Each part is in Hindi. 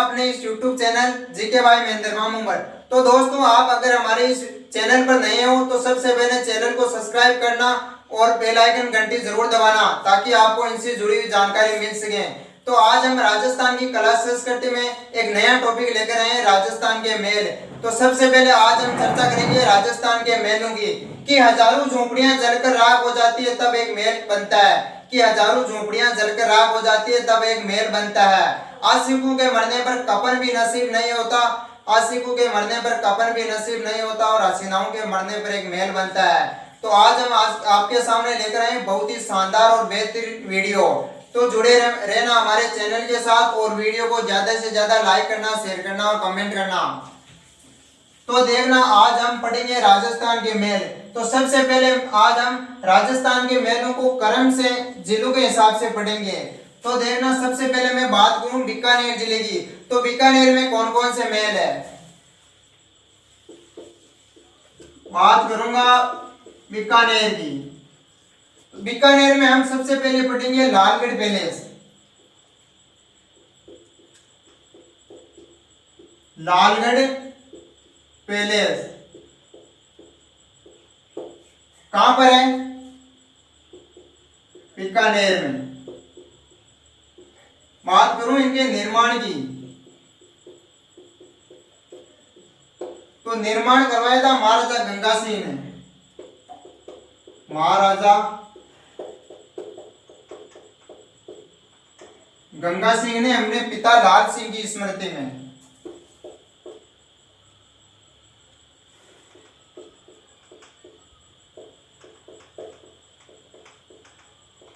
अपने इस YouTube channel GK by Mahendra मामूमर। तो दोस्तों, आप अगर हमारे इस चैनल पर नए हो तो सबसे पहले चैनल को सब्सक्राइब करना और बेल आइकन घंटी जरूर दबाना ताकि आपको इनसे जुड़ी हुई जानकारी मिल सके। तो आज हम राजस्थान की कला संस्कृति में एक नया टॉपिक लेकर आए हैं, राजस्थान के मेल। तो सबसे पहले आज हम चर्चा करेंगे राजस्थान के मेलों की, कि हजारों झोपड़ियां जलकर राख हो जाती है तब एक मेल बनता है, कि हजारों झोपड़ियां जलकर राख हो जाती है तब एक मेल बनता है। आशिकों के मरने पर कफन भी नसीब नहीं होता, आशिकों के मरने पर कफन भी नसीब नहीं होता और हसीनाओं के मरने पर एक मेल बनता है। तो आज हम आपके सामने लेकर आए बहुत ही शानदार और बेहतरीन वीडियो। तो जुड़े रहना हमारे चैनल के साथ और वीडियो को ज्यादा से ज्यादा लाइक करना, शेयर करना और कमेंट करना। तो देखना, आज हम पढ़ेंगे राजस्थान के मेल। तो सबसे पहले आज हम राजस्थान के मेलों को क्रम से जिलों के हिसाब से पढ़ेंगे। तो देखना, सबसे पहले मैं बात करूं बीकानेर जिले की। तो बीकानेर में कौन कौन से मेल है, बात करूंगा बीकानेर की। बीकानेर में हम सबसे पहले पढ़ेंगे लालगढ़ पैलेस। लालगढ़ पैलेस कहां पर है, बीकानेर में। बात करूं इनके निर्माण की, तो निर्माण करवाया था महाराजा गंगा सिंह ने। महाराजा गंगा सिंह ने अपने पिता लाल सिंह की स्मृति में।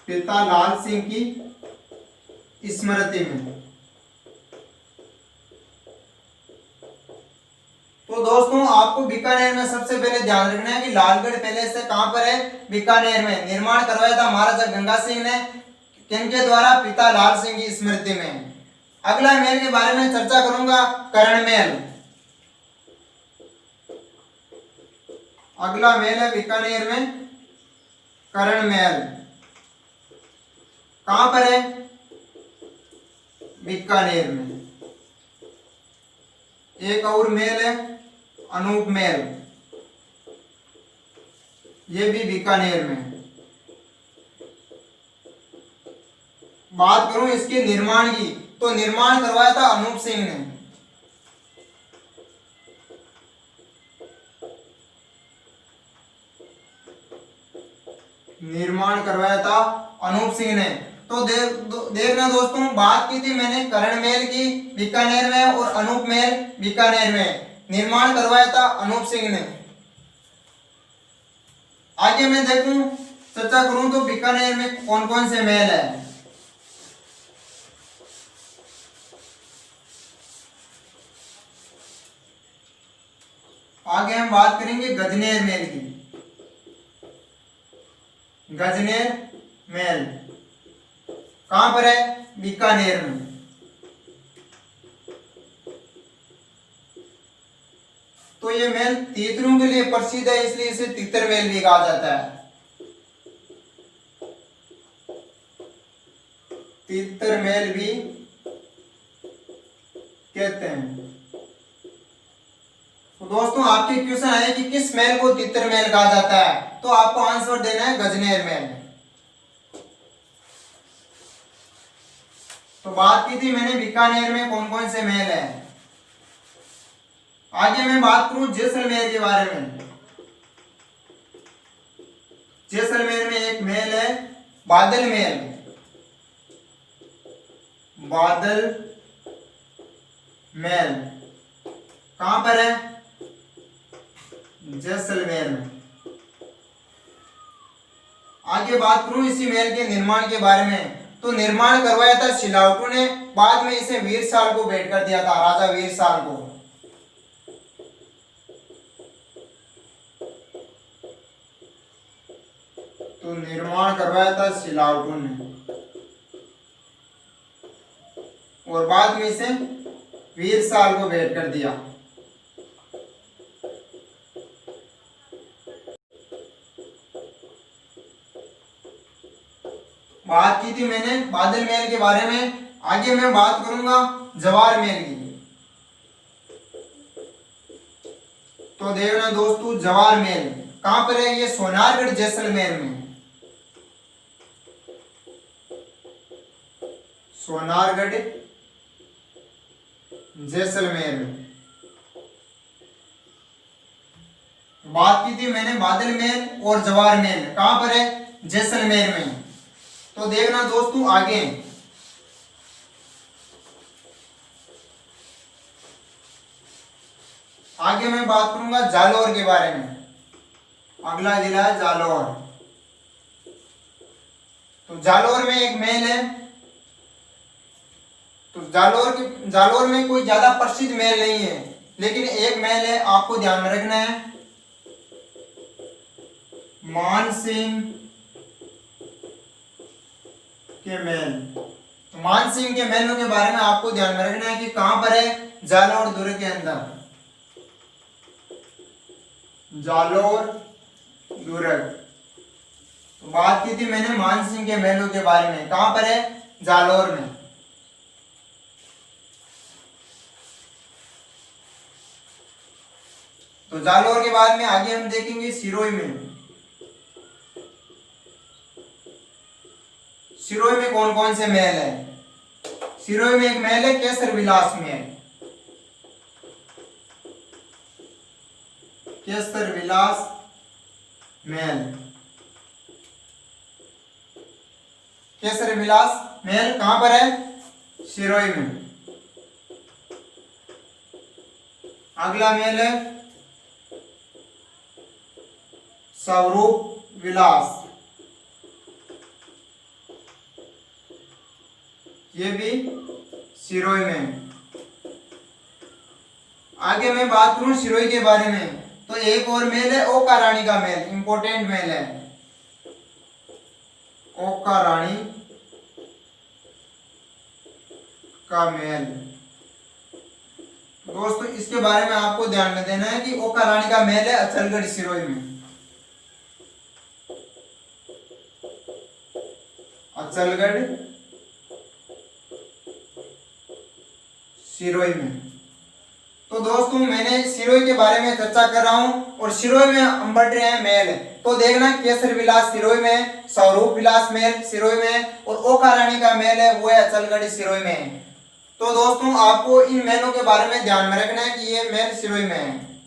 पिता लाल सिंह की स्मृति में। तो दोस्तों, आपको बीकानेर में सबसे पहले ध्यान रखना है कि लालगढ़ पैलेस से कहां पर है, बीकानेर में। निर्माण करवाया था महाराजा गंगा सिंह ने, किनके द्वारा, पिता लाल सिंह की स्मृति में। अगला मेल के बारे में चर्चा करूंगा, कर्ण मेल। अगला मेल है बीकानेर में कर्ण मेल। कहां पर है, बीकानेर में। एक और मेल है अनूप मेल, ये भी बीकानेर में। बात करूं इसके निर्माण की, तो निर्माण करवाया था अनूप सिंह ने। निर्माण करवाया था अनूप सिंह ने। तो देखना दोस्तों, बात की थी मैंने कर्ण मेल की बीकानेर में और अनूप मेल बीकानेर में। निर्माण करवाया था अनूप सिंह ने। आगे मैं देखूं, चर्चा करूं तो बीकानेर में कौन कौन से मेल है। आगे हम बात करेंगे गजनेर मेल की। गजनेर मेल कहां पर है, बीकानेर में। तो ये मेल तीतरों के लिए प्रसिद्ध है, इसलिए इसे तीतर मेल भी कहा जाता है। तीतर मेल भी कहते हैं। तो दोस्तों, आपके क्वेश्चन आए कि किस मेल को तीतर मेल कहा जाता है, तो आपको आंसर देना है गजनेर मेल। तो बात की थी मैंने बीकानेर में कौन कौन से मेल है। आगे मैं बात करूं जैसलमेर के बारे में। जैसलमेर में एक मेल है बादल मेल। बादल मेल कहां पर है, जैसलमेर में। आगे बात करूं इसी मेल के निर्माण के बारे में, तो निर्माण करवाया था सिलावटों ने, बाद में इसे वीरसाल को भेंट कर दिया था, राजा वीरसाल को। तो निर्माण करवाया था सिलावटों ने और बाद में इसे वीरसाल को भेंट कर दिया। बात की थी मैंने बादल महल के बारे में। आगे मैं बात करूंगा जवार महल की। तो देखना दोस्तों जवार महल कहां पर है, ये सोनारगढ़ जैसलमेर में, सोनारगढ़ जैसलमेर में। बात की थी मैंने बादल महल और जवार महल कहां पर है, जैसलमेर में। तो देखना दोस्तों आगे मैं बात करूंगा जालौर के बारे में। अगला जिला है जालौर। तो जालौर में एक महल है। तो जालौर में कोई ज्यादा प्रसिद्ध महल नहीं है, लेकिन एक महल है आपको ध्यान में रखना है, मानसिंह के महल। तो मानसिंह के महलों के बारे में आपको ध्यान में रखना है कि कहां पर है, जालौर दुर्ग के अंदर, जालौर दुर्ग। तो बात की थी मैंने मानसिंह के महलों के बारे में, कहां पर है, जालौर में। तो जालौर के बाद में आगे हम देखेंगे सिरोही में। सिरोही में कौन कौन से महल है। सिरोही में एक महल है केसर विलास महल, केसर विलास महल। केसर विलास महल कहां पर है, सिरोही में। अगला महल है स्वरूप विलास, ये भी सिरोही में। आगे मैं बात करूं सिरोही के बारे में, तो एक और महल है ओका रानी का महल, इंपोर्टेंट महल है ओका रानी का महल। दोस्तों इसके बारे में आपको ध्यान में देना है कि ओका रानी का महल है अचलगढ़ सिरोही में, अचलगढ़ सिरोही में। तो दोस्तों मैंने सिरोही के बारे में चर्चा कर रहा हूं और सिरोही में हम बढ़ रहे हैं महल। तो देखना केसर विलास सिरोही में, स्वरूप विलास महल सिरोही में और ओका रानी का महल है वो है अचलगढ़ सिरोही में। तो दोस्तों आपको इन महलों के बारे में ध्यान में रखना है कि ये महल सिरोही में है।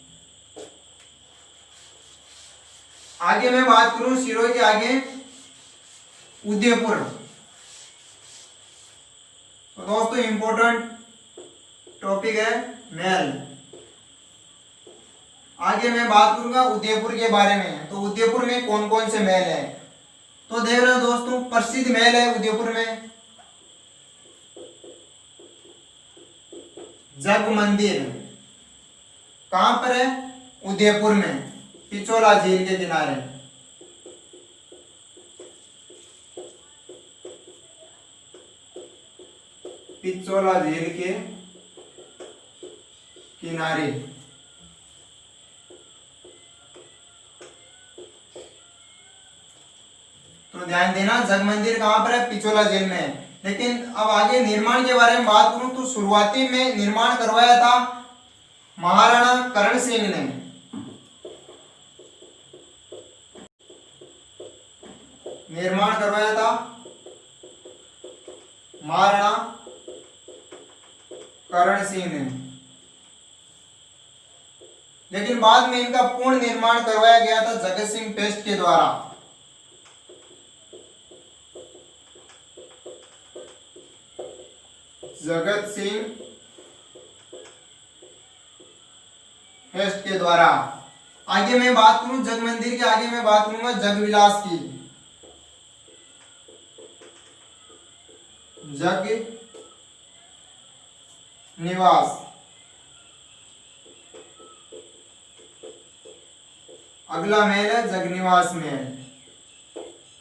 आगे मैं बात करूं सिरोही के आगे उदयपुर। तो दोस्तों इंपॉर्टेंट टॉपिक है महल। आगे मैं बात करूंगा उदयपुर के बारे में। तो उदयपुर में कौन कौन से महल है। तो देख रहे हो दोस्तों प्रसिद्ध महल है उदयपुर में जग मंदिर, कहां पर है, उदयपुर में, पिछोला झील के किनारे। पिछोला झील के किनारे। तो ध्यान देना जग मंदिर कहां पर है, पिछोला झील में। लेकिन अब आगे निर्माण के बारे में बात करूं तो शुरुआती में निर्माण करवाया था महाराणा करण सिंह ने। निर्माण करवाया था महाराणा करण सिंह ने, लेकिन बाद में इनका पूर्ण निर्माण करवाया गया था जगत सिंह पेस्ट के द्वारा। जगत सिंह पेस्ट के द्वारा। आगे मैं बात करूं जग मंदिर के आगे मैं बात करूंगा जग विलास की। जग निवास। अगला महल है जगनिवास महल,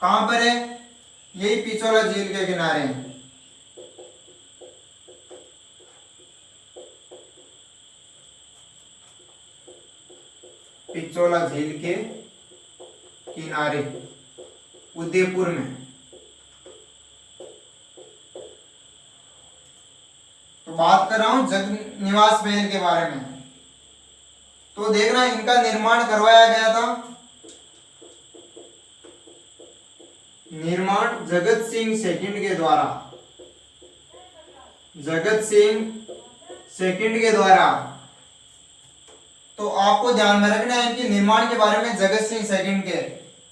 कहां पर है, यही पिछोला झील के किनारे। पिछोला झील के किनारे उदयपुर में। तो बात कर रहा हूं जगनिवास महल के बारे में। तो देखना इनका निर्माण करवाया गया था, निर्माण जगत सिंह सेकंड के द्वारा, जगत सिंह सेकंड के द्वारा। तो आपको ध्यान में रखना है इनके निर्माण के बारे में, जगत सिंह सेकंड के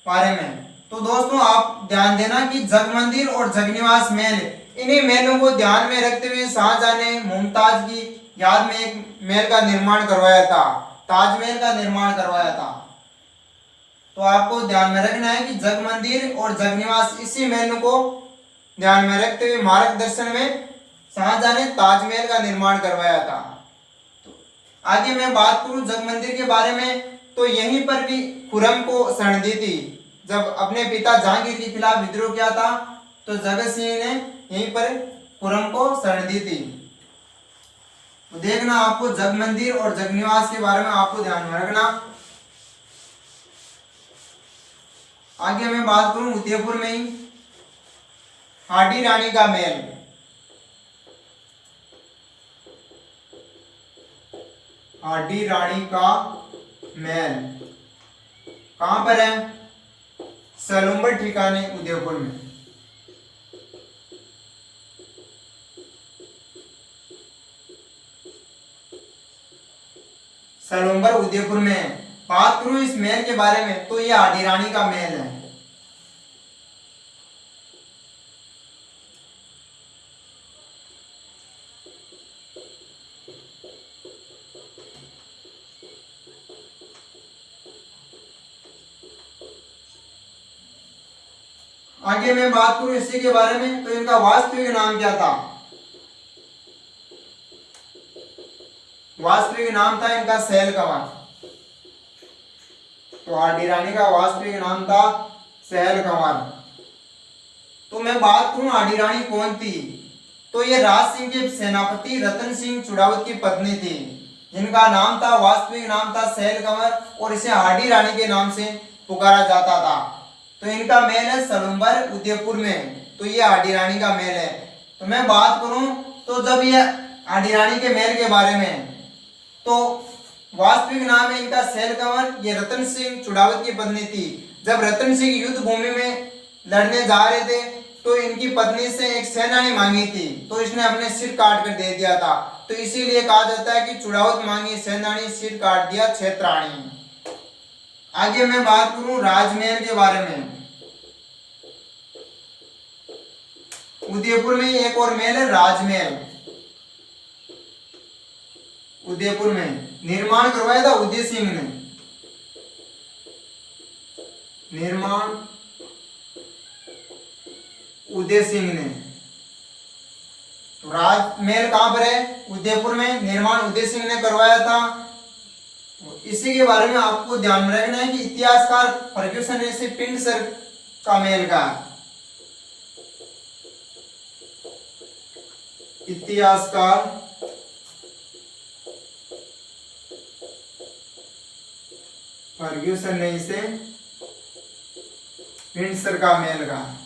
बारे में। तो दोस्तों आप ध्यान देना कि जग मंदिर और जगनिवास महल, इन्हीं महलों को ध्यान में रखते हुए शाहजहां ने मुमताज की याद में एक महल का निर्माण करवाया था, ताजमहल का निर्माण करवाया था। तो आपको ध्यान में रखना है कि जग मंदिर और जगनिवास, इसी महलों को ध्यान में रखते हुए मार्गदर्शन में शाहजहां ने ताजमहल का निर्माण करवाया था। तो आगे मैं बात करूं जग मंदिर के बारे में, तो यहीं पर भी खुर्रम को शरण दी थी। जब अपने पिता जहांगीर के खिलाफ विद्रोह किया था तो जगत सिंह ने यहीं पर खुर्रम को शरण दी थी। तो देखना आपको जग मंदिर और जगनिवास के बारे में आपको ध्यान में रखना। आगे मैं बात करूं उदयपुर में ही हाडी रानी का महल, हाडी रानी का महल कहां पर है? सलूम्बर ठिकाने उदयपुर में। सलूम्बर उदयपुर में। बात करूं इस महल के बारे में तो यह हाडी रानी का महल है। आगे मैं बात करूं इसी के बारे में तो इनका वास्तविक नाम क्या था? वास्तविक नाम था इनका सैल कंवर। तो हाडी रानी का वास्तविक नाम था सैल कंवर। तो मैं बात करूं हाडी रानी कौन थी, तो ये राज सिंह के सेनापति रतन सिंह चुड़ावत की पत्नी थी, जिनका नाम था, वास्तविक नाम था सैल कंवर, और इसे हाडी रानी के नाम से पुकारा जाता था। तो इनका महल है सलूम्बर उदयपुर में। तो ये हाडी रानी का महल है। तो मैं बात करूं तो जब ये हाडी रानी के महल के बारे में, तो वास्तविक नाम है इनका सैल कंवर, ये रतन सिंह चुड़ावत की पत्नी थी। जब रतन सिंह युद्ध भूमि में लड़ने जा रहे थे तो इनकी पत्नी से एक सेनानी मांगी थी, तो इसने अपने सिर काट कर दे दिया था। तो इसीलिए कहा जाता है कि चुड़ावत मांगी सेनानी, सिर काट दिया क्षेत्राणी। आगे मैं बात करूं राजमहल के बारे में। उदयपुर में एक और महल है राजमहल। उदयपुर में निर्माण करवाया था उदय सिंह ने, निर्माण उदय सिंह ने। तो राजमहल कहां पर है? उदयपुर में। निर्माण उदय सिंह ने करवाया था। इसी के बारे में आपको ध्यान में रखना है कि इतिहासकार फर्ग्यूसन ने इसे पिंडसर का महल कहा। इतिहासकार फर्ग्यूसन ने इसे विंडसर का महल कहा।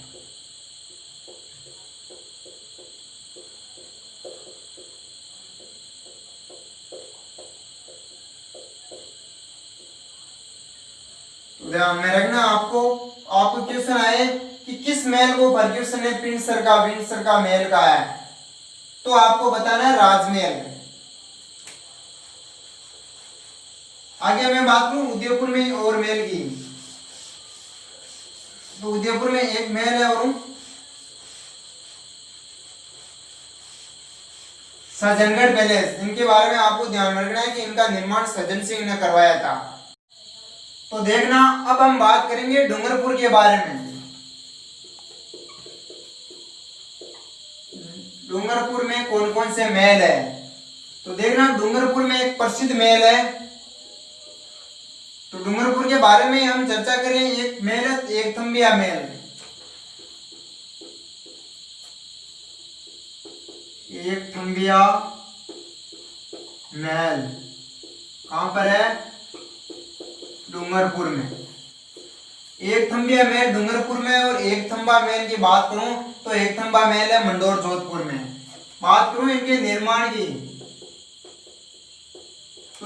ध्यान में रखना आपको क्वेश्चन आए कि किस महल को फर्ग्यूसन ने विंडसर का महल कहा है, तो आपको बताना है राजमहल। आगे मैं बात करूं उदयपुर में और महल की। तो उदयपुर में एक महल है और सज्जनगढ़ पैलेस। इनके बारे में आपको ध्यान में रखना है कि इनका निर्माण सज्जन सिंह ने करवाया था। तो देखना अब हम बात करेंगे डूंगरपुर के बारे में। डूंगरपुर में कौन कौन से महल है, तो देखना डूंगरपुर में एक प्रसिद्ध महल है। तो डूंगरपुर के बारे में हम चर्चा करें। एक महल है एक थम्बिया महल। एक थम्बिया महल कहां पर है? डूंगरपुर में। एक थम्बिया महल डूंगरपुर में। और एक थम्बा महल की बात करूं तो एक थम्बा महल है मंडोर जोधपुर में। बात करूं इनके निर्माण की, तो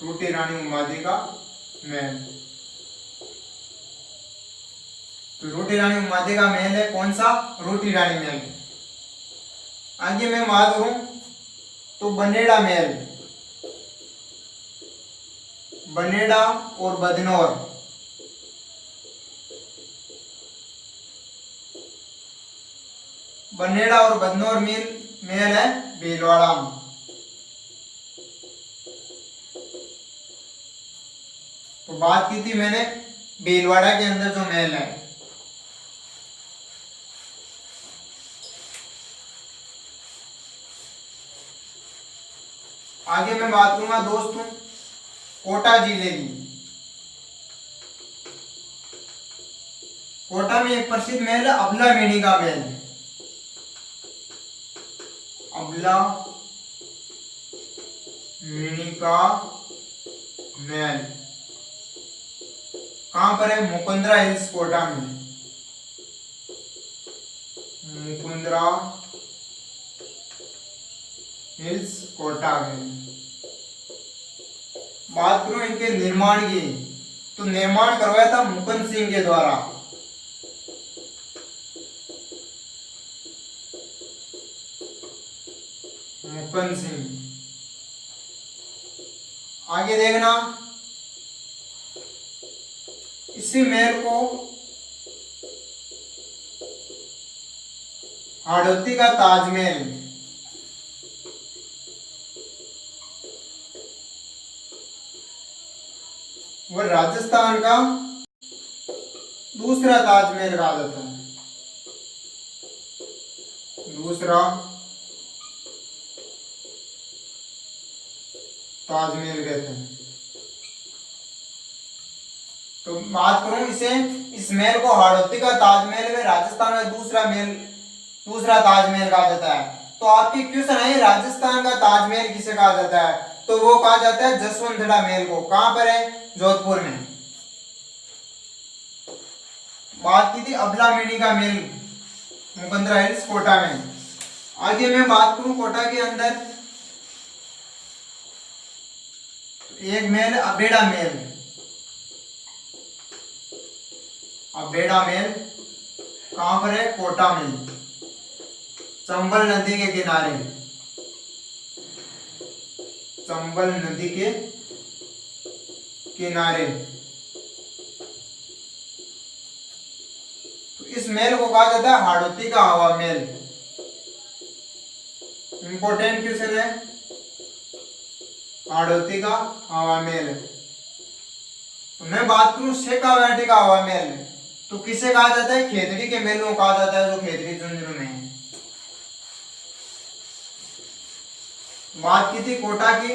रूठी रानी उमादी का महल। तो रूठी रानी उमादी का महल है कौन सा? रूठी रानी महल। आगे मैं बात करूं तो बनेड़ा महल, बनेड़ा और बदनौर, बनेड़ा और बदनौर महल है भीलवाड़ा में। तो बात की थी मैंने भीलवाड़ा के अंदर जो महल है। आगे मैं बात करूंगा दोस्तों कोटा जिले की। कोटा में एक प्रसिद्ध महल है अबला मेणी का महल, अबला मेणी का महल। कहां पर है? मुकुंदरा हिल्स कोटा में, मुकुंदरा हिल्स कोटा में। बात करूं इनके निर्माण की तो निर्माण करवाया था मुकुंद सिंह के द्वारा। मुकुंद सिंह। आगे देखना इसी महल को हाड़ौती का ताजमहल, वह राजस्थान का दूसरा ताजमहल कहा जाता है, दूसरा ताजमहल कहते हैं। तो बात करूं इस महल को हाड़ौती का ताजमहल में राजस्थान का दूसरा ताजमहल कहा जाता है। तो आपकी क्वेश्चन है राजस्थान का ताजमहल किसे कहा जाता है? तो वो कहा जाता है जसवंतगढ़ महल को। कहां पर है? जोधपुर में। बात की थी अबला मेणी का महल मुकुंदरा हिल्स कोटा में। आगे मैं बात करूं कोटा के अंदर एक महल अबेड़ा महल, अबेड़ा महल कहां पर है? कोटा में, चंबल नदी के किनारे, चंबल नदी के किनारे। तो इस महल को कहा जाता है हाड़ौती का हवा महल। इंपॉर्टेंट क्वेश्चन है हाड़ौती का हवा महल। तो मैं बात करूं शेखावाटी का हवा महल तो किसे कहा जाता है? खेतड़ी के महल को कहा जाता है जो खेतड़ी झुंझुनू में है। बात की थी कोटा की।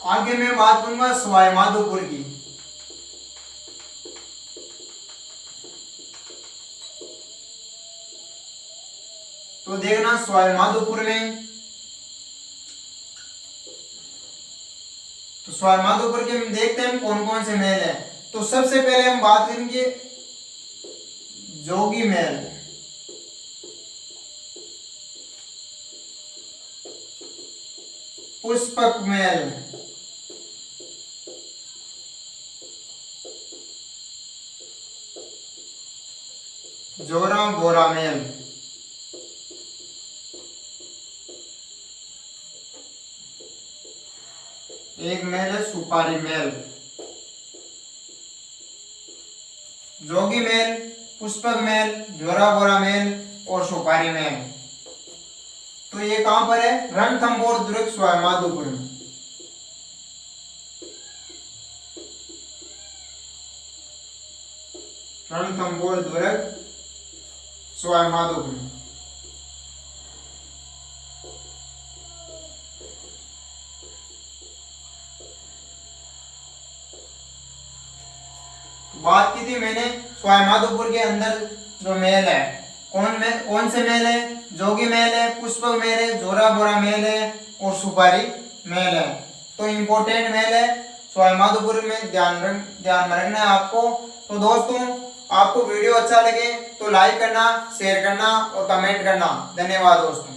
आगे मैं बात करूंगा सवाई माधोपुर की। तो देखना सवाई माधोपुर में, तो सवाई माधोपुर के हम देखते हैं कौन कौन से महल है। तो सबसे पहले हम बात करेंगे जोगी महल, पुष्पक महल, जोरा बोरा महल, एक महल है सुपारी महल। जोगी महल, पुष्पक महल, जोरा बोरा महल और सुपारी महल। तो ये कहां पर है? रणथंभौर दुर्ग सवाई माधोपुर में। रणथंभौर दुर्ग सवाई माधोपुर में। बात की थी मैंने सवाई माधोपुर के अंदर जो महल है कौन से महल है? जोगी महल है, पुष्पक महल है, जोरा बोरा महल है और सुपारी महल है। तो इंपॉर्टेंट महल है सवाई माधोपुर में, ध्यान में रखना है आपको। तो दोस्तों आपको वीडियो अच्छा लगे तो लाइक करना, शेयर करना और कमेंट करना। धन्यवाद दोस्तों।